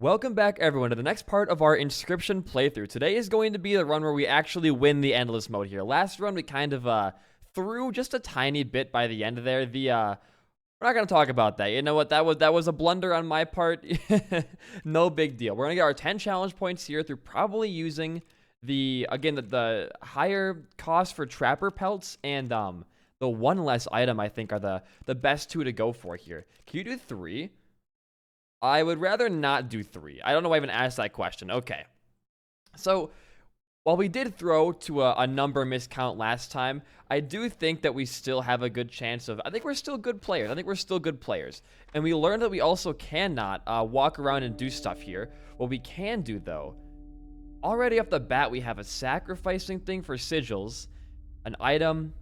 Welcome back, everyone, to the next part of our Inscryption playthrough. Today is going to be the run where we actually win the endless mode here. Last run, we kind of threw just a tiny bit by the end there. We're not going to talk about that. You know what? That was a blunder on my part. No big deal. We're going to get our 10 challenge points here through probably using the higher cost for trapper pelts and the one less item, I think, are the best two to go for here. Can you do 3? I would rather not do 3. I don't know why I even asked that question. Okay. So, while we did throw to a number miscount last time, I do think that we still have a good chance of... I think we're still good players. And we learned that we also cannot walk around and do stuff here. What we can do, though, already off the bat, we have a sacrificing thing for sigils, an item,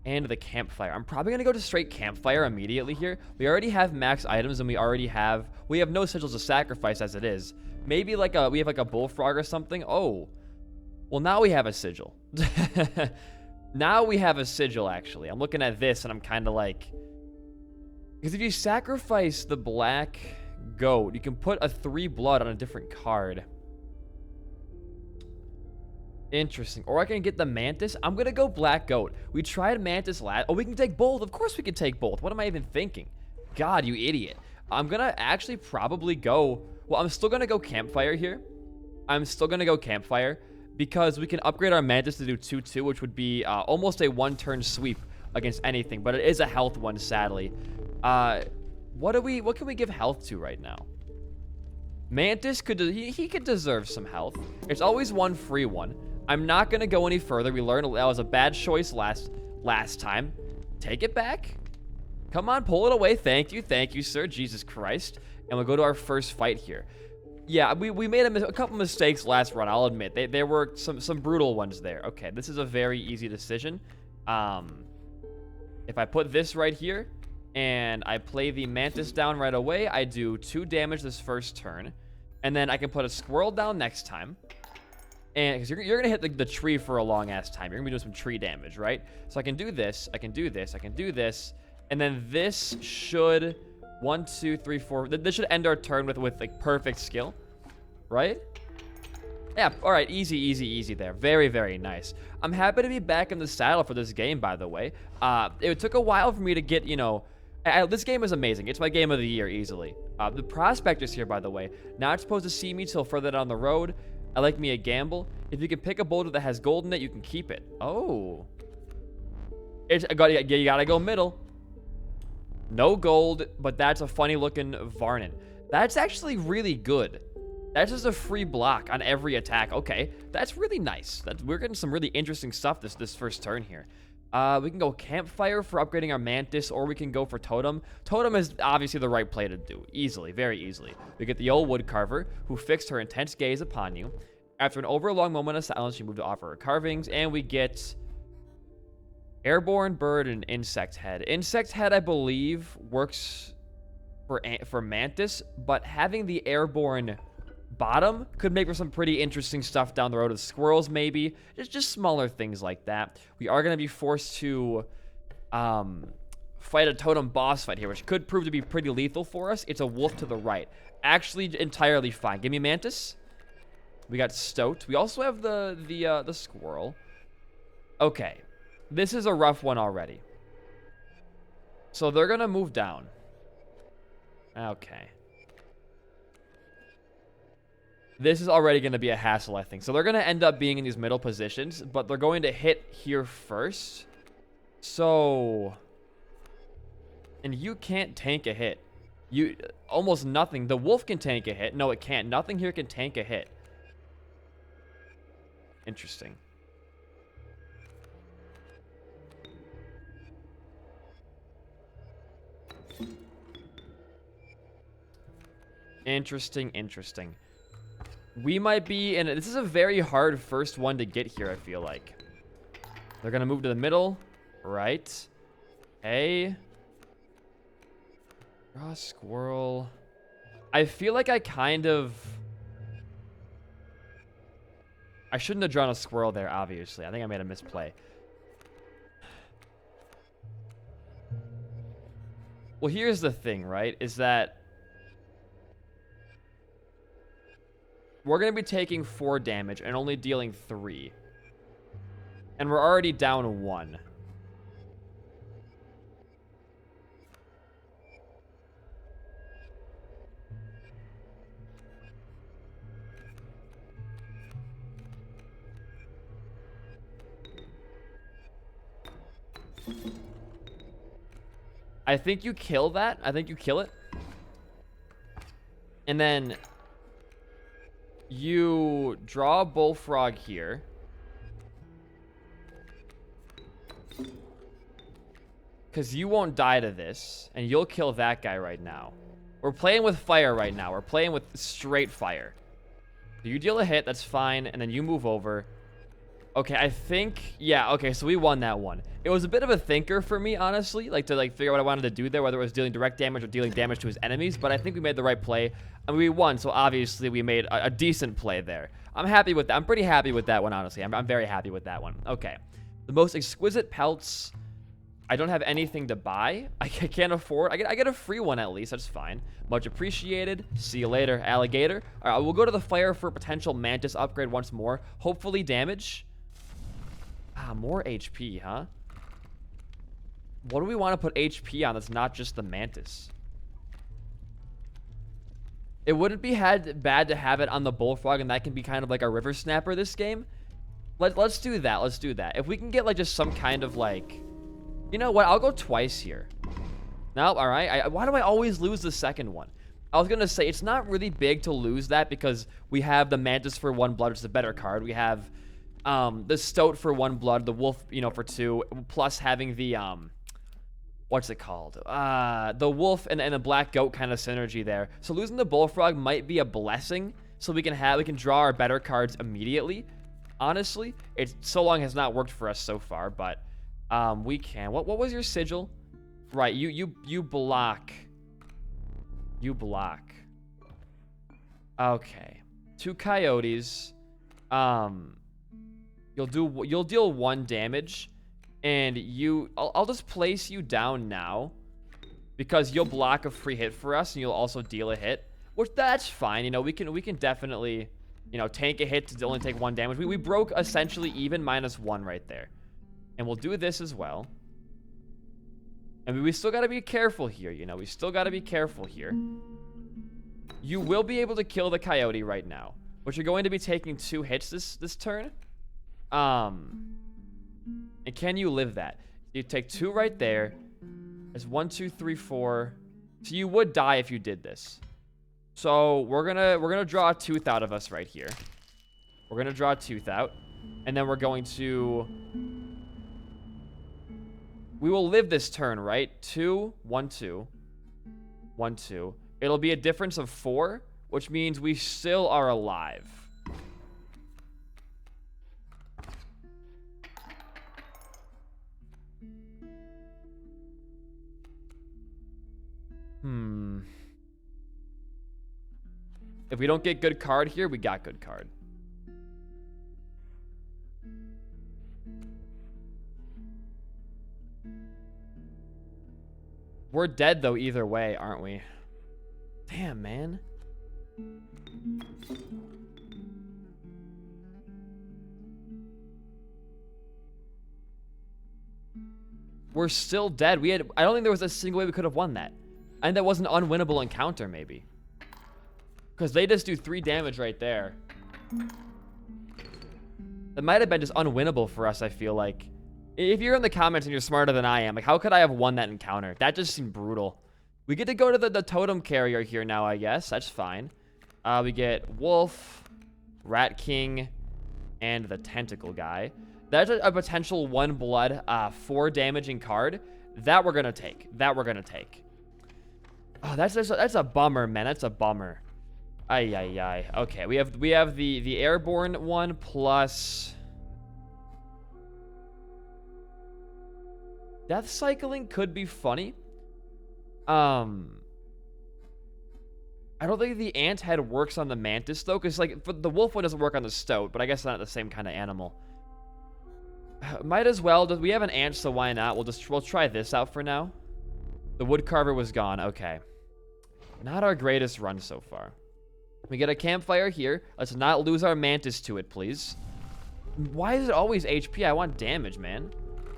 and the campfire. I'm probably going to go to straight campfire immediately here. We already have max items, and we have no sigils to sacrifice as it is. Maybe we have a bullfrog or something. Oh, well, now we have a sigil. Now we have a sigil, actually. I'm looking at this, and I'm kind of like... Because if you sacrifice the black goat, you can put a 3 blood on a different card. Interesting. Or I can get the mantis. I'm going to go black goat. We tried mantis last... Oh, we can take both. Of course we can take both. What am I even thinking? God, you idiot. I'm going to actually probably go... Well, I'm still going to go campfire here. Because we can upgrade our mantis to do 2-2, which would be almost a one-turn sweep against anything. But it is a health one, sadly. What can we give health to right now? Mantis he could deserve some health. There's always one free one. I'm not going to go any further. We learned that was a bad choice last time. Take it back. Come on, pull it away. Thank you, sir. Jesus Christ. And we'll go to our first fight here. Yeah, we made a couple mistakes last run, I'll admit. There were some brutal ones there. Okay, this is a very easy decision. If I put this right here, and I play the mantis down right away, I do 2 damage this first turn. And then I can put a squirrel down next time. And because you're going to hit the tree for a long ass time. You're going to be doing some tree damage, right? So I can do this. I can do this. And then this should... 1, 2, 3, 4. This should end our turn with like perfect skill. Right? Yeah, alright. Easy there. Very, very nice. I'm happy to be back in the saddle for this game, by the way. It took a while for me to get, this game is amazing. It's my game of the year, easily. The prospectors here, by the way, not supposed to see me till further down the road. I like me a gamble. If you can pick a boulder that has gold in it, you can keep it. Oh. You gotta go middle. No gold, but that's a funny looking Varnin. That's actually really good. That's just a free block on every attack. Okay, that's really nice. We're getting some really interesting stuff this first turn here. We can go campfire for upgrading our mantis, or we can go for totem. Totem is obviously the right play to do. Easily, very easily. We get the old woodcarver, who fixed her intense gaze upon you. After an overlong moment of silence, she moved to offer her carvings, and we get airborne bird and insect head. Insect head, I believe, works for mantis, but having the airborne bottom could make for some pretty interesting stuff down the road with squirrels, maybe. Just smaller things like that. We are going to be forced to fight a totem boss fight here, which could prove to be pretty lethal for us. It's a wolf to the right. Actually, entirely fine. Give me mantis. We got stoat. We also have the squirrel. Okay. This is a rough one already. So they're going to move down. Okay. This is already going to be a hassle, I think. So they're going to end up being in these middle positions, but they're going to hit here first. So... And you can't tank a hit. Almost nothing. The wolf can tank a hit. No, it can't. Nothing here can tank a hit. Interesting. Interesting. We might be in... This is a very hard first one to get here, I feel like. They're going to move to the middle. Right. Hey. Draw squirrel. I feel like I shouldn't have drawn a squirrel there, obviously. I think I made a misplay. Well, here's the thing, right? Is that we're going to be taking 4 damage and only dealing 3. And we're already down 1. I think you kill that. I think you kill it. And then you draw a bullfrog here. Because you won't die to this. And you'll kill that guy right now. We're playing with fire right now. We're playing with straight fire. So you deal a hit. That's fine. And then you move over. Okay, I think... Yeah, okay, so we won that one. It was a bit of a thinker for me, honestly. Like, to figure out what I wanted to do there. Whether it was dealing direct damage or dealing damage to his enemies. But I think we made the right play. And we won. So, obviously, we made a decent play there. I'm happy with that. I'm pretty happy with that one, honestly. I'm very happy with that one. Okay. The most exquisite pelts... I don't have anything to buy. I can't afford. I get a free one at least. That's fine. Much appreciated. See you later, alligator. All right, we'll go to the fire for a potential mantis upgrade once more. Hopefully damage. Ah, more HP, huh? What do we want to put HP on that's not just the mantis? It wouldn't be bad to have it on the bullfrog, and that can be kind of like a river snapper this game. Let's do that. Let's do that. If we can get like just some kind of like... You know what? I'll go twice here. No, all right. Why do I always lose the second one? I was going to say, it's not really big to lose that because we have the Mantis for 1 blood, which is a better card. We have the Stoat for 1 blood, the Wolf, you know, for 2, plus having the, what's it called? The Wolf and the Black Goat kind of synergy there. So losing the Bullfrog might be a blessing so we can draw our better cards immediately. Honestly, it so long has not worked for us so far, but... we can. What was your sigil? Right, you block. You block. Okay. 2 coyotes. You'll deal 1 damage. And I'll just place you down now. Because you'll block a free hit for us and you'll also deal a hit. Which that's fine. You know, we can definitely, you know, tank a hit to only take 1 damage. We broke essentially even -1 right there. And we'll do this as well. And we still got to be careful here, you know. We still got to be careful here. You will be able to kill the coyote right now. But you're going to be taking 2 hits this turn. And can you live that? You take 2 right there. There's 1, 2, 3, 4. So you would die if you did this. So we're gonna draw a tooth out of us right here. We're gonna draw a tooth out. And then we're going to... We will live this turn, right? 2, 1, 2. 1, 2. It'll be a difference of 4, which means we still are alive. If we don't get good card here, we got good card. We're dead, though, either way, aren't we? Damn, man. We're still dead. I don't think there was a single way we could have won that. And that was an unwinnable encounter, maybe. Because they just do 3 damage right there. That might have been just unwinnable for us, I feel like. If you're in the comments and you're smarter than I am, like, how could I have won that encounter? That just seemed brutal. We get to go to the totem carrier here now, I guess. That's fine. We get Wolf, Rat King, and the Tentacle guy. That's a potential 1 blood, 4 damaging card. That we're going to take. Oh, that's a bummer, man. That's a bummer. Ay, ay, ay. Okay, we have the airborne one plus... Death cycling could be funny. I don't think the ant head works on the mantis though, because like the wolf one doesn't work on the stoat, but I guess not the same kind of animal. Might as well. We have an ant, so why not? We'll try this out for now. The woodcarver was gone. Okay, not our greatest run so far. We get a campfire here. Let's not lose our mantis to it, please. Why is it always HP? I want damage, man.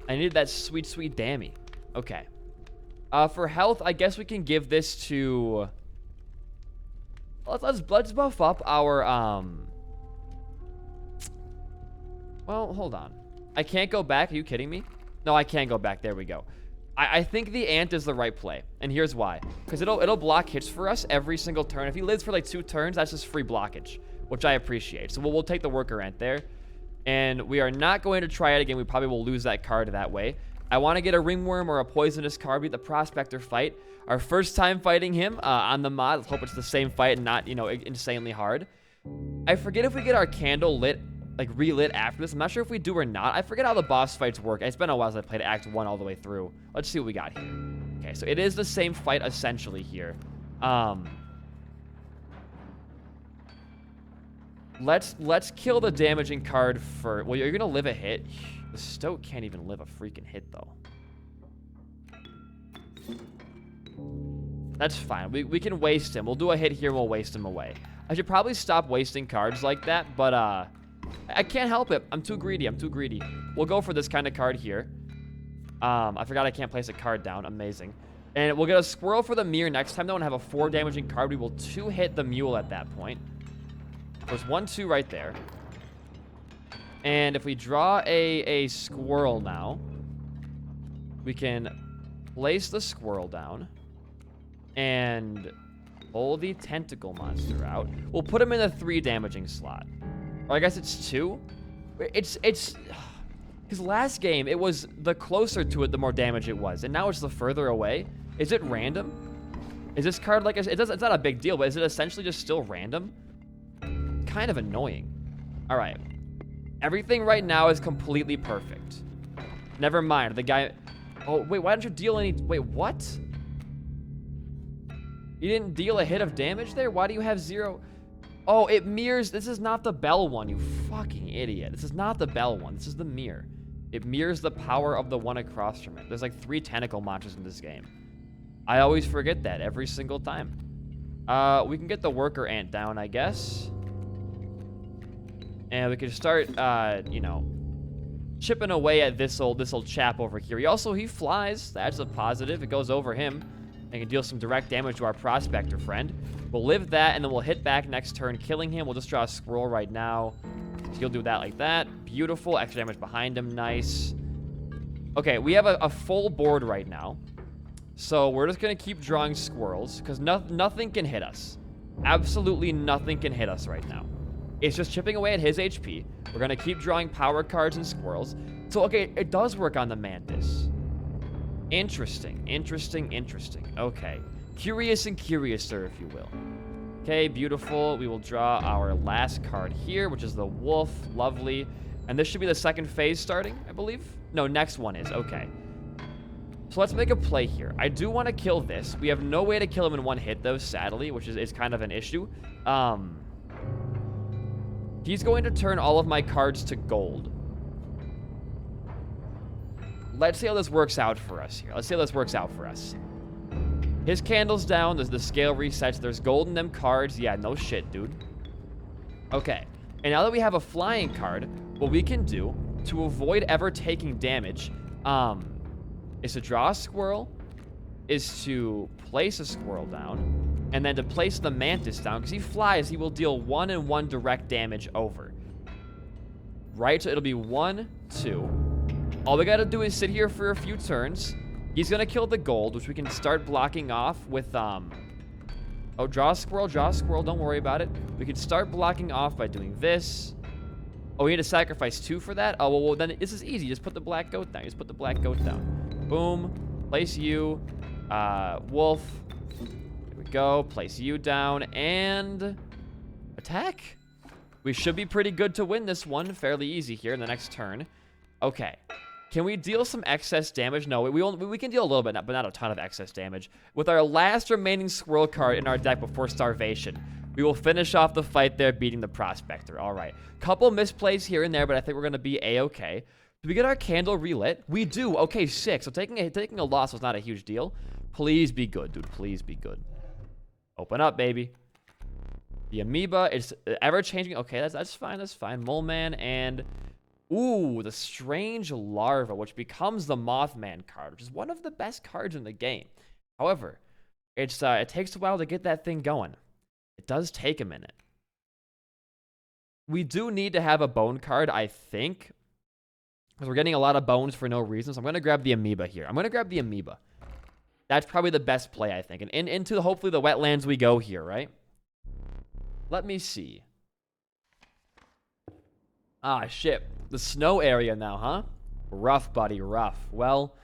I need that sweet, sweet dammy. Okay. For health, I guess we can give this to... Let's buff up our, Well, hold on. I can't go back. Are you kidding me? No, I can't go back. There we go. I think the ant is the right play, and here's why. Because it'll block hits for us every single turn. If he lives for like 2 turns, that's just free blockage, which I appreciate. So we'll take the worker ant there, and we are not going to try it again. We probably will lose that card that way. I want to get a ringworm or a poisonous card. Beat the prospector fight. Our first time fighting him on the mod. Let's hope it's the same fight and not, you know, insanely hard. I forget if we get our candle lit, like relit after this. I'm not sure if we do or not. I forget how the boss fights work. It's been a while since I played Act 1 all the way through. Let's see what we got here. Okay, so it is the same fight essentially here. Let's kill the damaging card first. Well, you're gonna live a hit. The Stoat can't even live a freaking hit though. That's fine. We can waste him. We'll do a hit here and we'll waste him away. I should probably stop wasting cards like that, but I can't help it. I'm too greedy. I'm too greedy. We'll go for this kind of card here. I forgot I can't place a card down. Amazing. And we'll get a squirrel for the mirror next time, though, and have a 4 damaging card. We will 2-hit the mule at that point. There's 1-2 right there. And if we draw a squirrel now, we can place the squirrel down and pull the tentacle monster out. We'll put him in the 3 damaging slot. Or I guess it's 2. It's because last game it was the closer to it the more damage it was, and now it's the further away. Is it random? Is this card like it's not a big deal, but is it essentially just still random? Kind of annoying. All right, everything right now is completely perfect. Never mind the guy. Oh wait, why didn't you deal any? Wait, what? You didn't deal a hit of damage there? Why do you have 0? Oh, it mirrors. This is not the bell one, you fucking idiot. This is not the bell one. This is the mirror. It mirrors the power of the one across from it. There's like 3 tentacle monsters in this game. I always forget that every single time. We can get the worker ant down, I guess. And we can start, you know, chipping away at this old chap over here. He flies. That's a positive. It goes over him. And can deal some direct damage to our prospector friend. We'll live that, and then we'll hit back next turn, killing him. We'll just draw a squirrel right now. So he'll do that like that. Beautiful. Extra damage behind him. Nice. Okay, we have a full board right now. So we're just going to keep drawing squirrels, because nothing can hit us. Absolutely nothing can hit us right now. It's just chipping away at his HP. We're going to keep drawing power cards and squirrels. So, okay, it does work on the mantis. Interesting, interesting, interesting. Okay. Curious and curiouser, if you will. Okay, beautiful. We will draw our last card here, which is the wolf. Lovely. And this should be the second phase starting, I believe. No, next one is. Okay. So let's make a play here. I do want to kill this. We have no way to kill him in 1 hit, though, sadly, which is kind of an issue. He's going to turn all of my cards to gold. Let's see how this works out for us here. His candle's down. There's the scale resets. There's gold in them cards. Yeah, no shit, dude. Okay. And now that we have a flying card, what we can do to avoid ever taking damage is to draw a squirrel, is to place a squirrel down, and then to place the mantis down. Because he flies, he will deal 1 and 1 direct damage over. Right? So it'll be 1, 2... All we gotta do is sit here for a few turns. He's gonna kill the gold, which we can start blocking off with, oh, draw a squirrel, don't worry about it. We can start blocking off by doing this. Oh, we need to sacrifice 2 for that? Oh, well, then this is easy. Just put the black goat down. Boom. Place you. Wolf. There we go. Place you down, and attack. We should be pretty good to win this one. Fairly easy here in the next turn. Okay. Can we deal some excess damage? No, we can deal a little bit, but not a ton of excess damage. With our last remaining squirrel card in our deck before starvation, we will finish off the fight there, beating the prospector. All right. Couple misplays here and there, but I think we're going to be A-okay. Do we get our candle relit? We do. Okay, 6. So taking a loss was not a huge deal. Please be good, dude. Please be good. Open up, baby. The amoeba, it's ever-changing. Okay, that's fine, that's fine. Mole Man and... Ooh, the strange larva, which becomes the Mothman card, which is one of the best cards in the game. However, it takes a while to get that thing going. It does take a minute. We do need to have a bone card, I think, because we're getting a lot of bones for no reason. So I'm going to grab the amoeba here. I'm going to grab the amoeba. That's probably the best play, I think. And into hopefully the wetlands we go here, right? Let me see. Ah, shit. The snow area now, huh? Rough, buddy, rough. Well,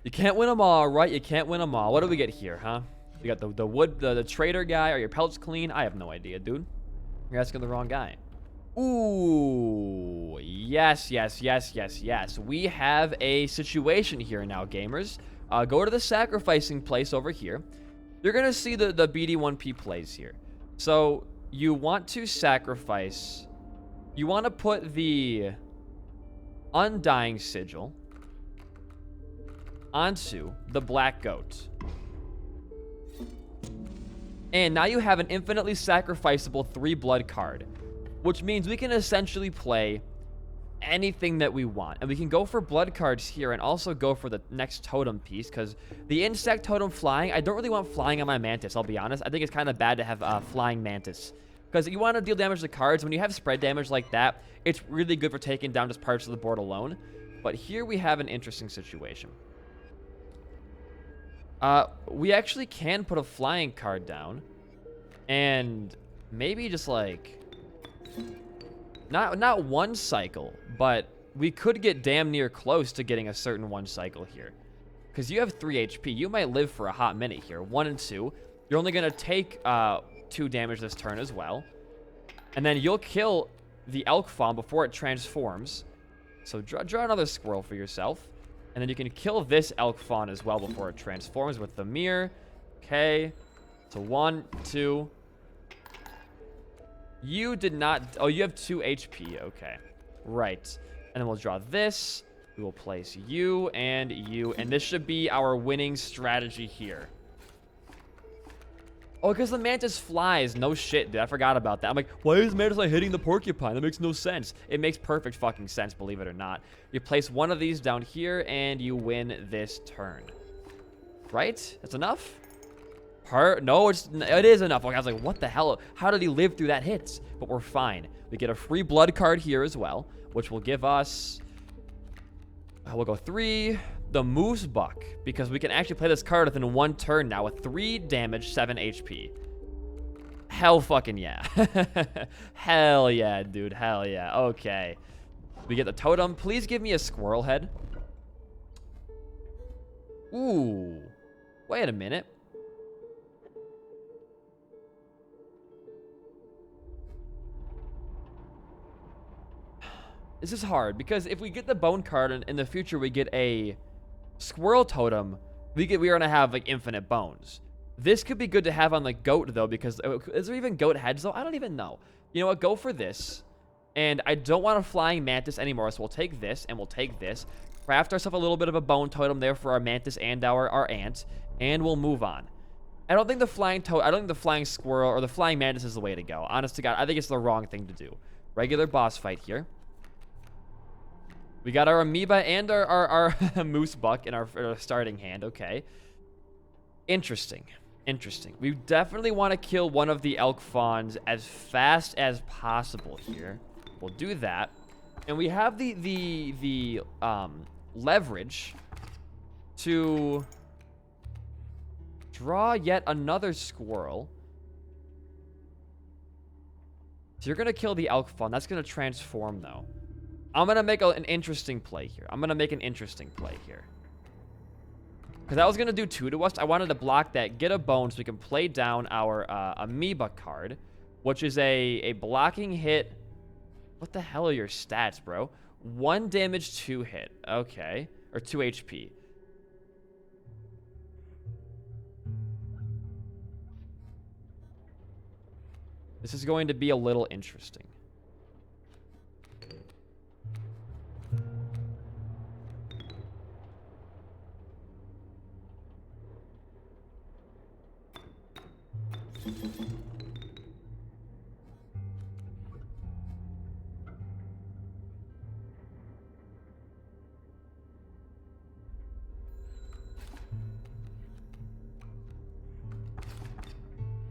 you can't win them all, right? You can't win them all. What do we get here, huh? We got the wood, the trader guy. Are your pelts clean? I have no idea, dude. You're asking the wrong guy. Ooh, yes, yes, yes, yes, yes. We have a situation here now, gamers. Go to the sacrificing place over here. You're going to see the BD1P plays here. So, you want to sacrifice... You want to put the Undying Sigil onto the Black Goat. And now you have an infinitely sacrificable 3-blood card, which means we can essentially play anything that we want. And we can go for blood cards here and also go for the next totem piece, because the insect totem flying, I don't really want flying on my mantis, I'll be honest. I think it's kind of bad to have flying mantis. Because you want to deal damage to cards. When you have spread damage like that, it's really good for taking down just parts of the board alone. But here we have an interesting situation. We actually can put a flying card down. And maybe just like... Not one cycle, but we could get damn near close to getting a certain one cycle here. Because you have 3 HP. You might live for a hot minute here. 1 and 2. You're only going to take... 2 damage this turn as well. And then you'll kill the elk fawn before it transforms. So draw another squirrel for yourself. And then you can kill this elk fawn as well before it transforms with the mirror. Okay. So 1, 2. You did not... Oh, you have 2 HP. Okay. Right. And then we'll draw this. We will place you and you. And this should be our winning strategy here. Oh, because the mantis flies. No shit, dude. I forgot about that. I'm like, why is mantis not hitting the porcupine? That makes no sense. It makes perfect fucking sense, believe it or not. You place one of these down here, and you win this turn. Right? That's enough? No, it is enough. Like, I was like, what the hell? How did he live through that hit? But we're fine. We get a free blood card here as well, which will give us... we'll go 3... the Moose Buck, because we can actually play this card within 1 turn now with 3 damage, 7 HP. Hell fucking yeah. Hell yeah, dude. Hell yeah. Okay. We get the totem. Please give me a squirrel head. Ooh. Wait a minute. This is hard, because if we get the bone card and in the future we get a squirrel totem, we are gonna have like infinite bones. This could be good to have on the goat though, because is there even goat heads though? I don't even know. You know what? Go for this. And I don't want a flying mantis anymore, so we'll take this and we'll take this. Craft ourselves a little bit of a bone totem there for our mantis and our ant, and we'll move on. I don't think the flying squirrel or the flying mantis is the way to go. Honest to God, I think it's the wrong thing to do. Regular boss fight here. We got our amoeba and our moose buck in our starting hand. Okay. Interesting. Interesting. We definitely want to kill one of the elk fawns as fast as possible here. We'll do that. And we have the leverage to draw yet another squirrel. So you're going to kill the elk fawn. That's going to transform, though. I'm going to make an interesting play here. Because I was going to do 2 to us. I wanted to block that, get a bone so we can play down our amoeba card, which is a blocking hit. What the hell are your stats, bro? 1 damage, 2 hit. Okay. Or 2 HP. This is going to be a little interesting.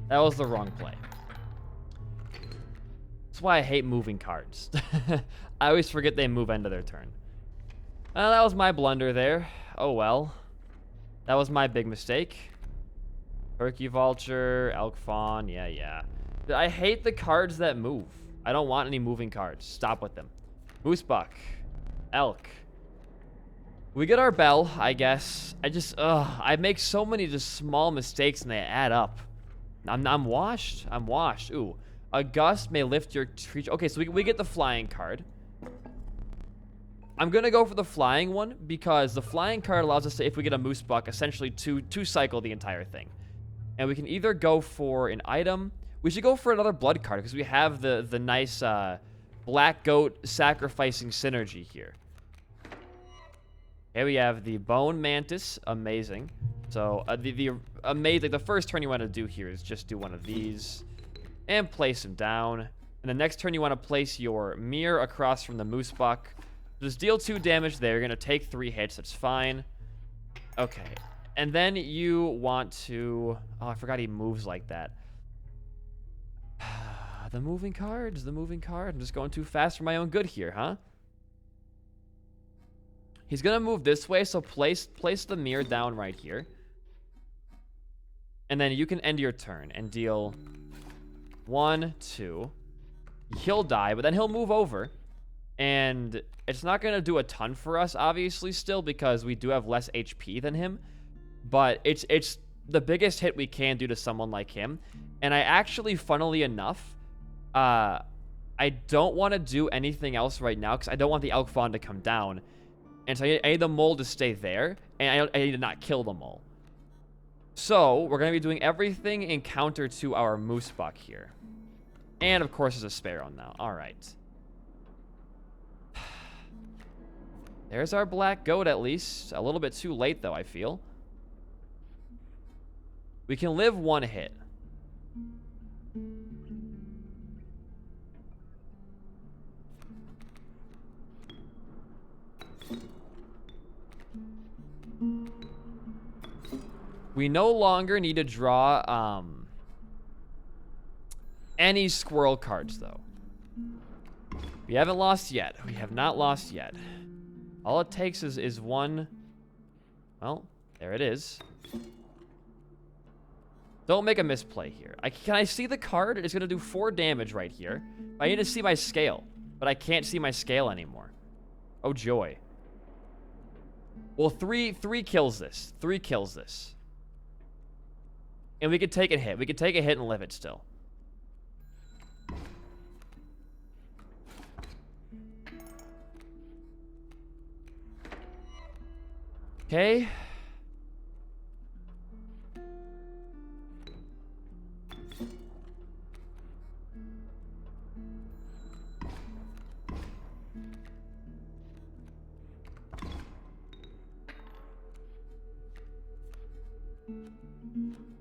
That was the wrong play. That's why I hate moving cards. I always forget they move end of their turn. Well, that was my blunder there. Oh well. That was my big mistake. Turkey Vulture, Elk Fawn, yeah. I hate the cards that move. I don't want any moving cards. Stop with them. Moose Buck. Elk. We get our bell, I guess. I make so many just small mistakes and they add up. I'm washed. I'm washed. Ooh. A gust may lift your tree. Okay, so we get the flying card. I'm going to go for the flying one because the flying card allows us to, if we get a Moose Buck, essentially to cycle the entire thing. And we can either go for an item. We should go for another blood card because we have the nice Black Goat sacrificing synergy here. Okay, we have the Bone Mantis. Amazing. So the first turn you want to do here is just do one of these and place him down. And the next turn you want to place your mirror across from the Moose Buck. Just deal 2 damage there. You're going to take 3 hits. That's fine. Okay. And then you want to... Oh, I forgot he moves like that. The moving cards. I'm just going too fast for my own good here, huh? He's going to move this way, so place the mirror down right here. And then you can end your turn and deal 1, 2. He'll die, but then he'll move over. And it's not going to do a ton for us, obviously, still, because we do have less HP than him. But it's the biggest hit we can do to someone like him. And I actually, funnily enough, I don't want to do anything else right now because I don't want the Elk Fawn to come down. And so I need the mole to stay there, and I need to not kill the mole. So we're going to be doing everything in counter to our Moose Buck here. And, of course, there's a Sparrow now. All right. There's our Black Goat, at least. A little bit too late, though, I feel. We can live 1 hit. We no longer need to draw any squirrel cards, though. We haven't lost yet. We have not lost yet. All it takes is 1. Well, there it is. Don't make a misplay here. Can I see the card? It's going to do 4 damage right here. I need to see my scale, but I can't see my scale anymore. Oh, joy. Well, 3 kills this. 3 kills this. And we could take a hit. We could take a hit and live it still. Okay.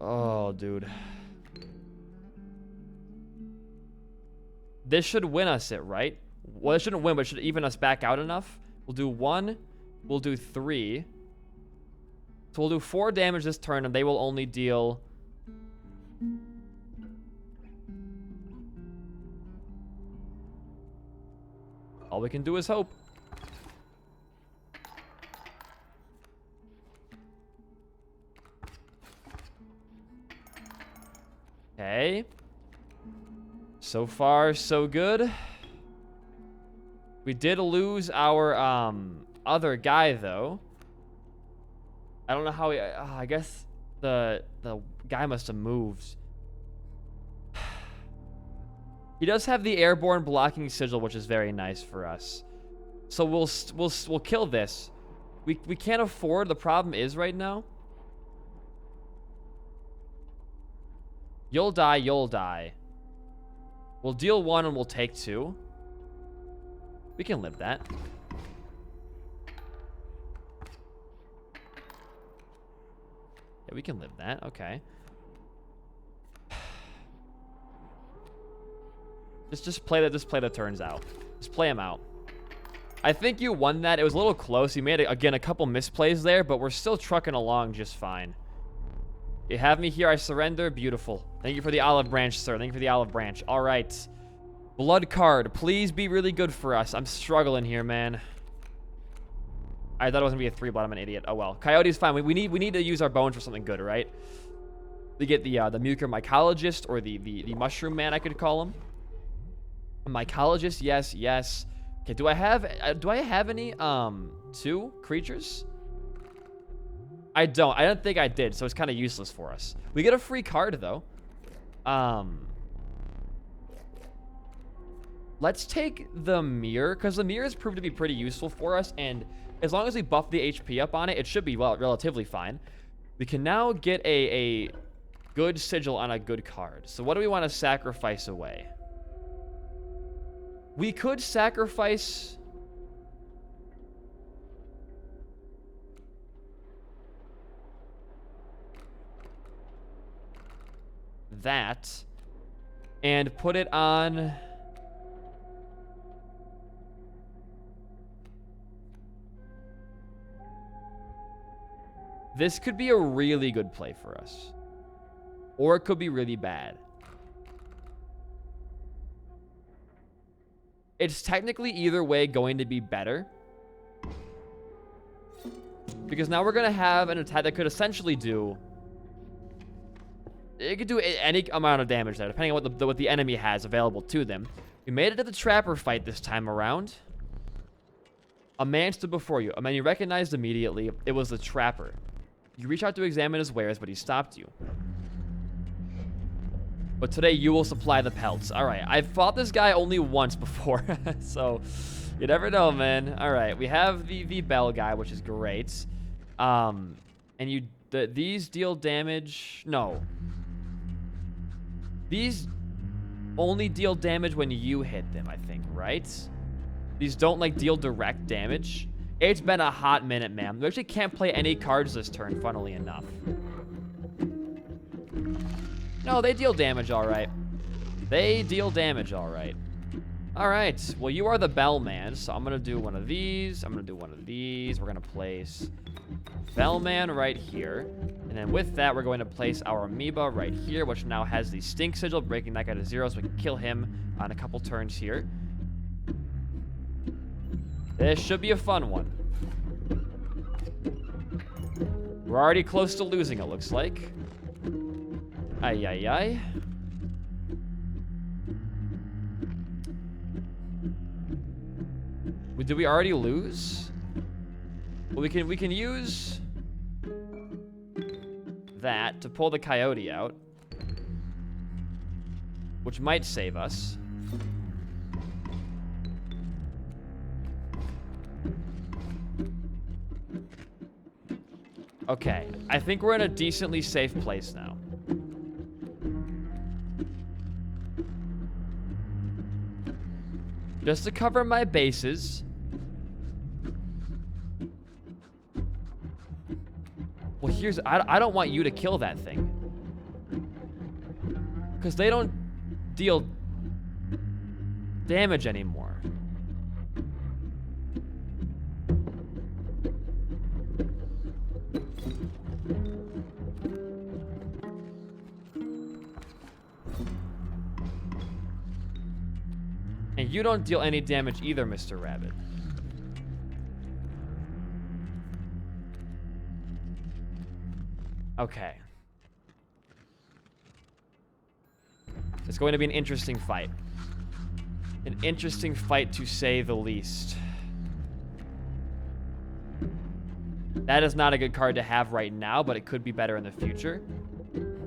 Oh, dude. This should win us it, right? Well, it shouldn't win, but it should even us back out enough. We'll do 1. We'll do 3. So we'll do 4 damage this turn, and they will only deal... All we can do is hope. Okay. So far, so good. We did lose our other guy, though. I don't know how he... I guess the guy must have moved. He does have the airborne blocking sigil, which is very nice for us. So we'll kill this. We can't afford... The problem is right now... You'll die, you'll die. We'll deal 1 and we'll take 2. We can live that. Yeah, we can live that. Okay. Just play the turns out. Just play them out. I think you won that. It was a little close. You made, again, a couple misplays there, but we're still trucking along just fine. You have me here. I surrender. Beautiful. Thank you for the olive branch, sir. Thank you for the olive branch. All right. Blood card. Please be really good for us. I'm struggling here, man. I thought it was going to be a 3 blood. I'm an idiot. Oh, well. Coyote's fine. We need to use our bones for something good, right? We get the mucomycologist, or the mushroom man, I could call him. A mycologist, yes, yes. Okay, do I have any 2 creatures? I don't think I did, so it's kind of useless for us. We get a free card though. Let's take the mirror, because the mirror has proved to be pretty useful for us, and as long as we buff the HP up on it, it should be relatively fine. We can now get a good sigil on a good card. So what do we want to sacrifice away? We could sacrifice that and put it on this. Could be a really good play for us, or it could be really bad. It's technically either way going to be better, because now we're going to have an attack that could essentially do... It could do any amount of damage there, depending on what the enemy has available to them. We made it to the trapper fight this time around. A man stood before you. A man you recognized immediately. It was the trapper. You reach out to examine his wares, but he stopped you. But today you will supply the pelts. All right, I've fought this guy only once before, so you never know, man. All right, we have the bell guy, which is great. And these deal damage. No, these only deal damage when you hit them, I think, right? These don't like deal direct damage. It's been a hot minute, man. We actually can't play any cards this turn, funnily enough. No, they deal damage all right. They deal damage all right. All right. Well, you are the bellman, so I'm going to do one of these. I'm going to do one of these. We're going to place bellman right here. And then with that, we're going to place our amoeba right here, which now has the stink sigil, breaking that guy to 0, so we can kill him on a couple turns here. This should be a fun one. We're already close to losing, it looks like. Ay, ay, ay. Did we already lose? Well, we can use that to pull the coyote out, which might save us. Okay, I think we're in a decently safe place now. Just to cover my bases. Well, I don't want you to kill that thing, because they don't deal damage anymore. And you don't deal any damage either, Mr. Rabbit. Okay. It's going to be an interesting fight. An interesting fight, to say the least. That is not a good card to have right now, but it could be better in the future.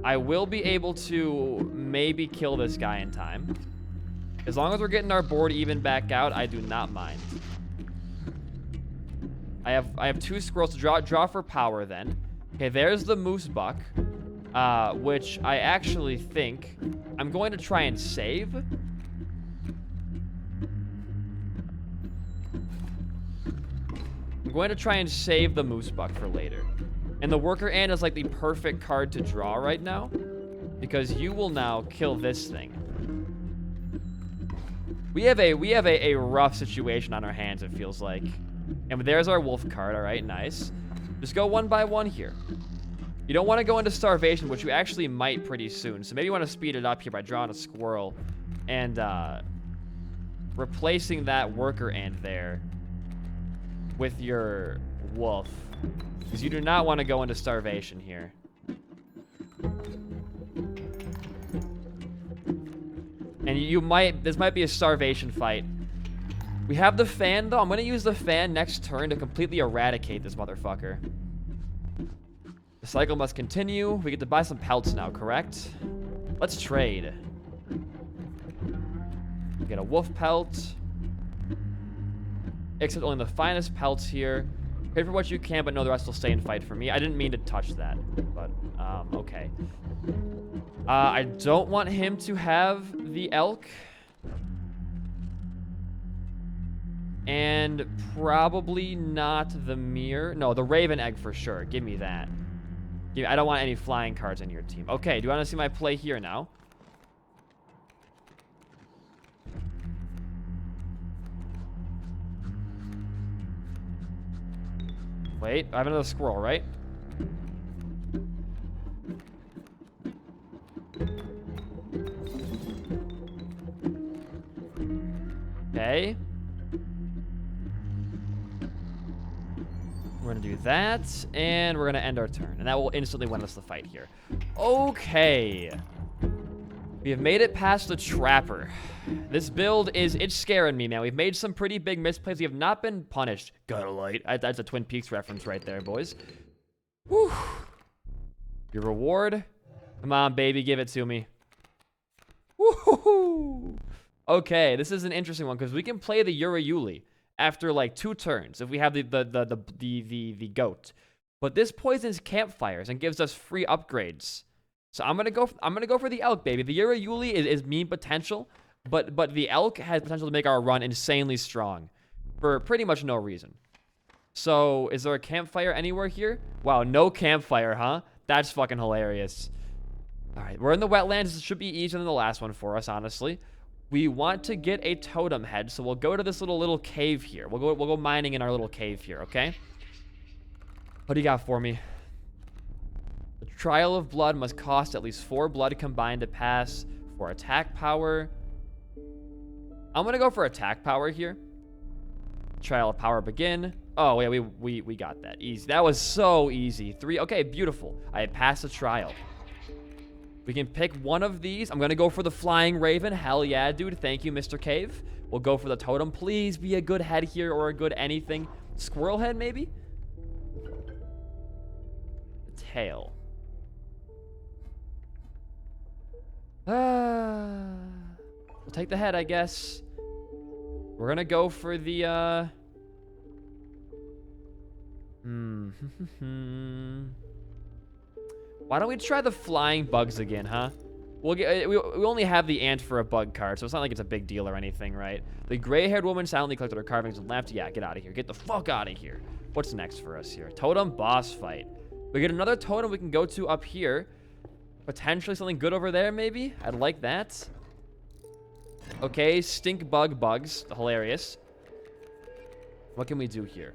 I will be able to maybe kill this guy in time. As long as we're getting our board even back out, I do not mind. I have 2 scrolls to draw for power then. Okay, there's the moose buck, which I actually think I'm going to try and save. I'm going to try and save the moose buck for later. And the worker ant is like the perfect card to draw right now, because you will now kill this thing. We have a rough situation on our hands, it feels like. And there's our wolf card. All right, nice. Just go one by one here. You don't want to go into starvation, which you actually might pretty soon. So maybe you want to speed it up here by drawing a squirrel and replacing that worker ant there with your wolf. Because you do not want to go into starvation here. And this might be a starvation fight. We have the fan, though. I'm going to use the fan next turn to completely eradicate this motherfucker. The cycle must continue. We get to buy some pelts now, correct? Let's trade. We get a wolf pelt. Except only the finest pelts here. Pay for what you can, but no, the rest will stay and fight for me. I didn't mean to touch that, but, okay. I don't want him to have the elk. And probably not the mirror. No, the raven egg for sure. Give me that. I don't want any flying cards in your team. Okay, do you want to see my play here now? Wait, I have another squirrel, right? Okay. We're gonna do that, and we're gonna end our turn. And that will instantly win us the fight here. Okay. We have made it past the trapper. This build it's scaring me, man. We've made some pretty big misplays. We have not been punished. Got a light. That's a Twin Peaks reference right there, boys. Whew. Your reward? Come on, baby, give it to me. Woohoo! Okay, this is an interesting one because we can play the Uri after like 2 turns if we have the goat. But this poisons campfires and gives us free upgrades. So I'm gonna go for the elk, baby. The Uri is mean potential, but the elk has potential to make our run insanely strong for pretty much no reason. So is there a campfire anywhere here? Wow, no campfire, huh? That's fucking hilarious. All right, we're in the wetlands. This should be easier than the last one for us, honestly. We want to get a totem head, so we'll go to this little cave here. We'll go mining in our little cave here, okay? What do you got for me? The Trial of Blood must cost at least 4 blood combined to pass for attack power. I'm gonna go for attack power here. Trial of Power begin. Oh yeah, we got that easy. That was so easy. 3. Okay, beautiful. I passed the trial. We can pick one of these. I'm gonna go for the flying raven. Hell yeah, dude. Thank you, Mr. Cave. We'll go for the totem. Please be a good head here or a good anything. Squirrel head, maybe? The tail. We'll take the head, I guess. We're gonna go for the, Why don't we try the flying bugs again, huh? We only have the ant for a bug card, so it's not like it's a big deal or anything, right? The gray-haired woman silently collected her carvings and left. Yeah, get out of here. Get the fuck out of here. What's next for us here? Totem boss fight. We get another totem we can go to up here. Potentially something good over there, maybe? I'd like that. Okay, stink bug bugs. Hilarious. What can we do here?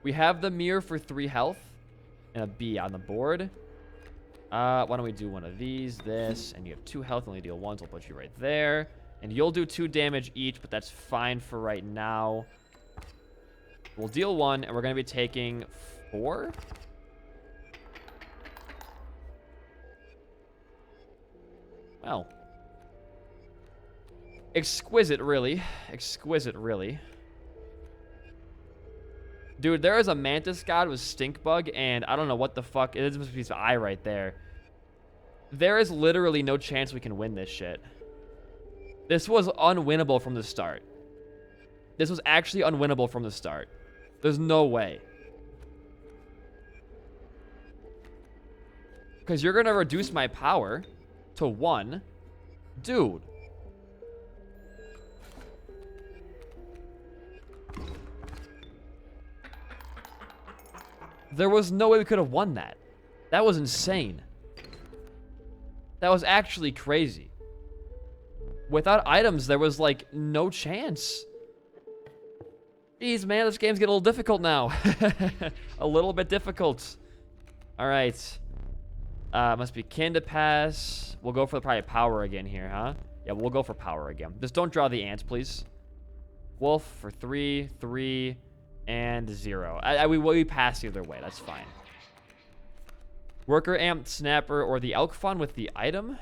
We have the mirror for 3 health and a bee on the board. Why don't we do one of these, this, and you have 2 health, only deal 1, so I'll put you right there. And you'll do 2 damage each, but that's fine for right now. We'll deal 1, and we're going to be taking 4? Well. Exquisite, really. Exquisite, really. Dude, there is a mantis god with stink bug, and I don't know what the fuck. It is a piece of eye right there. There is literally no chance we can win this shit. This was unwinnable from the start. This was actually unwinnable from the start. There's no way. Because you're going to reduce my power to 1. Dude. There was no way we could have won that. That was insane. That was actually crazy. Without items, there was, like, no chance. Jeez, man, this game's getting a little difficult now. A little bit difficult. All right. Must be kin to pass. We'll go for probably power again here, huh? Yeah, we'll go for power again. Just don't draw the ants, please. Wolf for 3, 3, and 0. We pass either way. That's fine. Worker amp, snapper, or the elk fawn with the item?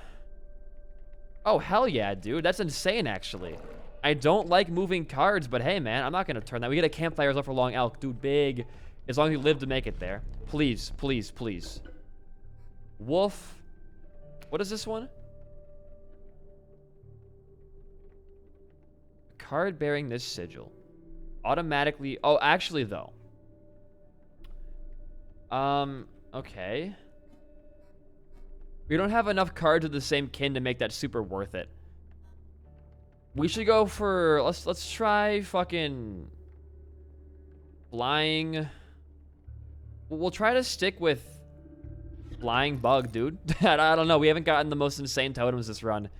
Oh, hell yeah, dude. That's insane, actually. I don't like moving cards, but hey, man, I'm not going to turn that. We get a campfire for long elk. Dude, big. As long as you live to make it there. Please, please, please. Wolf. What is this one? Card bearing this sigil. Automatically. Oh, actually, though. Okay. We don't have enough cards of the same kin to make that super worth it. We should go for... Let's try fucking... Flying... We'll try to stick with... Flying bug, dude. I don't know. We haven't gotten the most insane totems this run.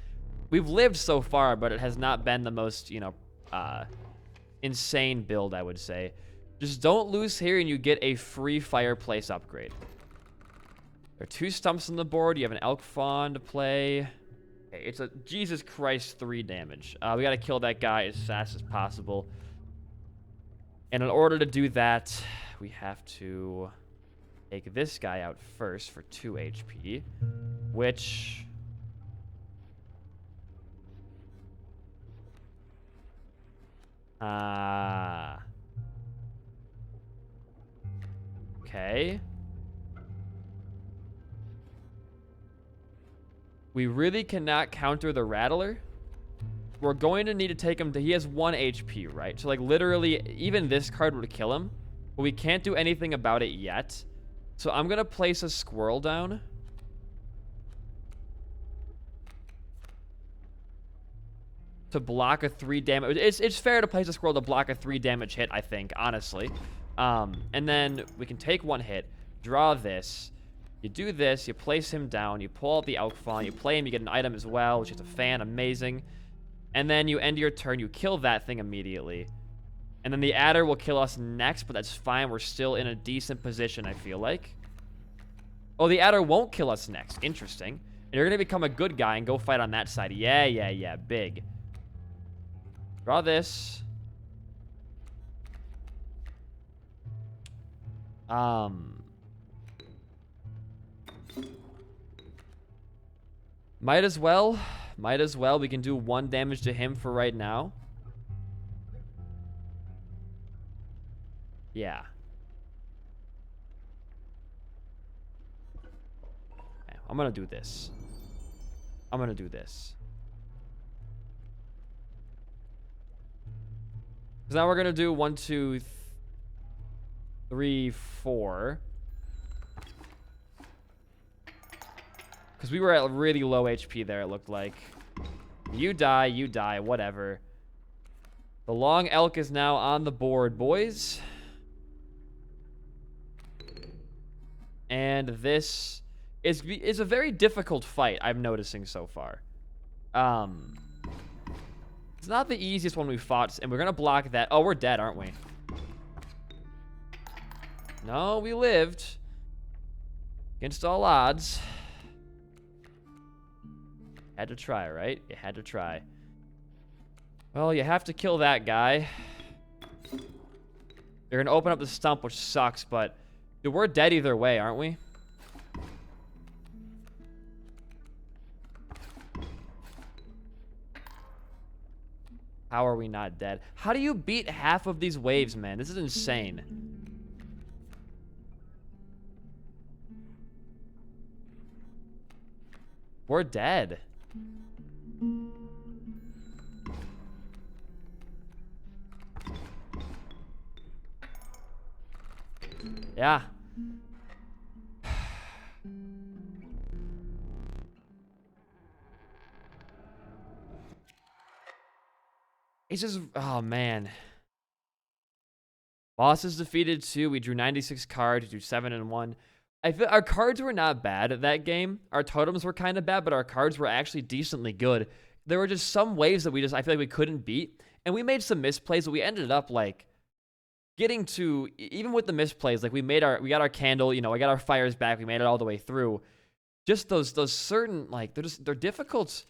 We've lived so far, but it has not been the most, you know... insane build, I would say. Just don't lose here and you get a free fireplace upgrade. There are 2 stumps on the board. You have an elk fawn to play. Okay, it's a Jesus Christ 3 damage. We gotta kill that guy as fast as possible. And in order to do that, we have to take this guy out first for 2 HP, which... Okay. We really cannot counter the Rattler. We're going to need to take him to... He has 1 HP, right? So, like, literally, even this card would kill him. But we can't do anything about it yet. So, I'm going to place a squirrel down. To block a 3 damage. It's fair to place a squirrel to block a 3 damage hit, I think, honestly. And then we can take 1 hit, draw this. You do this, you place him down, you pull out the elk fawn, you play him, you get an item as well, which is a fan, amazing. And then you end your turn, you kill that thing immediately. And then the adder will kill us next, but that's fine. We're still in a decent position, I feel like. Oh, the adder won't kill us next. Interesting. And you're going to become a good guy and go fight on that side. Yeah, big. Draw this. Might as well. We can do 1 damage to him for right now. Yeah. Okay, I'm gonna do this. Because now we're gonna do 1, 2, 3, 4. Because we were at really low HP there, it looked like. You die, whatever. The long elk is now on the board, boys. And this is a very difficult fight, I'm noticing so far. It's not the easiest one we've fought, and we're going to block that. Oh, we're dead, aren't we? No, we lived. Against all odds. Had to try, right? You had to try. Well, you have to kill that guy. They're going to open up the stump, which sucks, but... Dude, we're dead either way, aren't we? How are we not dead? How do you beat half of these waves, man? This is insane. We're dead. Yeah. It's just, oh man. Boss is defeated too. We drew 96 cards. We drew 7 and 1. I feel our cards were not bad at that game. Our totems were kind of bad, but our cards were actually decently good. There were just some waves that I feel like we couldn't beat. And we made some misplays, but we ended up like getting to, even with the misplays, like we got our candle, you know, I got our fires back. We made it all the way through. just those certain, like, they're difficult.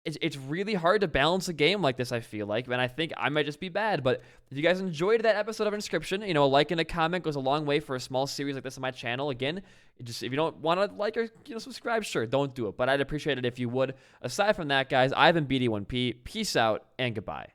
It's really hard to balance a game like this, I feel like, and I think I might just be bad. But if you guys enjoyed that episode of Inscryption, a like and a comment goes a long way for a small series like this on my channel. Again, just if you don't want to like or subscribe, sure, don't do it. But I'd appreciate it if you would. Aside from that, guys, I've been BD1P. Peace out and goodbye.